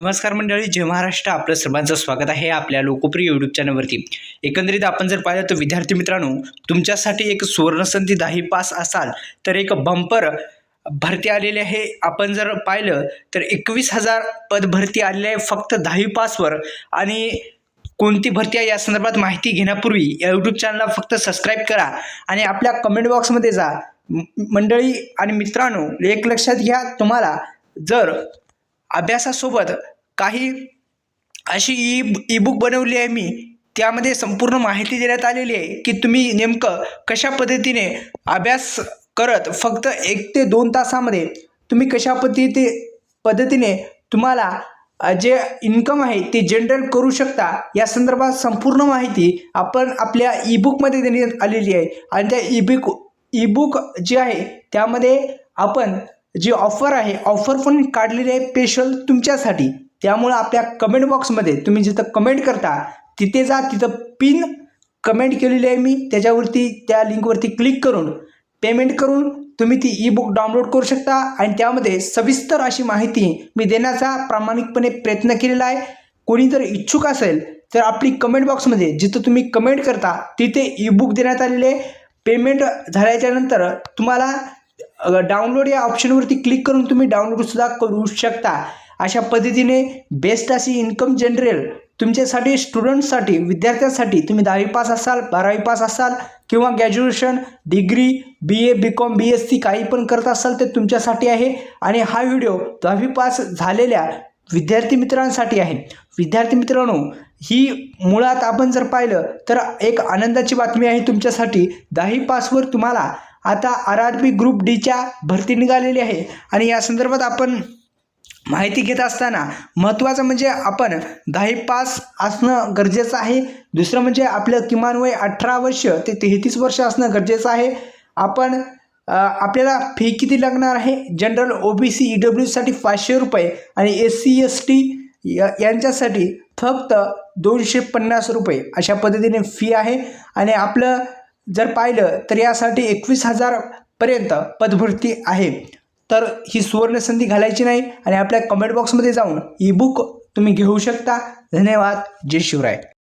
नमस्कार मंडळी, जय महाराष्ट्र. आपलं सर्वांचं स्वागत आहे आपल्या लोकप्रिय यूट्यूब चॅनलवरती. एकंदरीत आपण जर पाहिलं तर विद्यार्थी मित्रांनो, तुमच्यासाठी एक सुवर्णसंधी 10वी पास असाल तर एक बंपर भरती आलेली आहे. आपण जर पाहिलं तर 21,000 पद भरती आलेली आहे फक्त 10वी पासवर. आणि कोणती भरती आहे या संदर्भात माहिती घेण्यापूर्वी या यूट्यूब चॅनलला फक्त सबस्क्राईब करा आणि आपल्या कमेंट बॉक्समध्ये जा. मंडळी आणि मित्रांनो, एक लक्षात घ्या, तुम्हाला जर अभ्यासासोबत काही अशी ई बुक बनवली आहे मी, त्यामध्ये संपूर्ण माहिती देण्यात आलेली आहे की तुम्ही नेमकं कशा पद्धतीने अभ्यास करत फक्त 1 ते 2 तासामध्ये तुम्ही कशा पद्धतीने तुम्हाला जे इन्कम आहे ते जनरेट करू शकता या संदर्भात संपूर्ण माहिती आपण आपल्या ई बुकमध्ये देण्यात आलेली आहे. आणि त्या ई बुक जे आहे त्यामध्ये आपण जी ऑफर आहे, ऑफर पण काढलेली आहे स्पेशल तुमच्यासाठी. त्यामुळे आपल्या कमेंट बॉक्समध्ये तुम्ही जिथं कमेंट करता तिथे जा, तिथं पिन कमेंट केलेली आहे मी, त्याच्यावरती त्या लिंकवरती क्लिक करून पेमेंट करून तुम्ही ती ई बुक डाउनलोड करू शकता. आणि त्यामध्ये सविस्तर अशी माहिती मी देण्याचा प्रामाणिकपणे प्रयत्न केलेला आहे. कोणी जर इच्छुक असेल तर आपली कमेंट बॉक्समध्ये जिथं तुम्ही कमेंट करता तिथे ई बुक देण्यात आलेले आहे. पेमेंट झाल्याच्यानंतर तुम्हाला डाउनलोड या ऑप्शनवरती क्लिक करून तुम्ही डाउनलोडसुद्धा करू शकता. अशा पद्धतीने बेस्ट अशी इन्कम जनरेल तुमच्यासाठी, स्टुडंटसाठी, विद्यार्थ्यांसाठी, तुम्ही 10वी पास असाल, 12वी पास असाल किंवा graduation, degree, BA, BCom, BSc काही पण करत असाल तर तुमच्यासाठी आहे. आणि हा व्हिडिओ 10वी पास झालेल्या विद्यार्थी मित्रांसाठी आहे. विद्यार्थी मित्रांनो, ही मुळात आपण जर पाहिलं तर एक आनंदाची बातमी आहे तुमच्यासाठी. 10वी पासवर तुम्हाला आता RRB ग्रुप Dच्या भरती निघालेली आहे. आणि या संदर्भात आपण माहिती घेत असताना महत्त्वाचं म्हणजे आपण 10वी पास असणं गरजेचं आहे. दुसरं म्हणजे आपलं किमान वय 18 वर्ष ते 33 वर्ष असणं गरजेचं आहे. आपण आपल्याला फी किती लागणार आहे? जनरल, OBC, EWसाठी 500 रुपये आणि SC ST यांच्यासाठी फक्त 250 रुपये अशा पद्धतीने फी आहे. आणि आपलं जर पाहिलं तर यासाठी 21,000 पर्यंत पदभरती आहे. तर ही सुवर्ण संधी घालायची नाही आणि आपल्या कमेंट बॉक्समध्ये जाऊन ई बुक तुम्ही घेऊ शकता. धन्यवाद. जय शिवराय.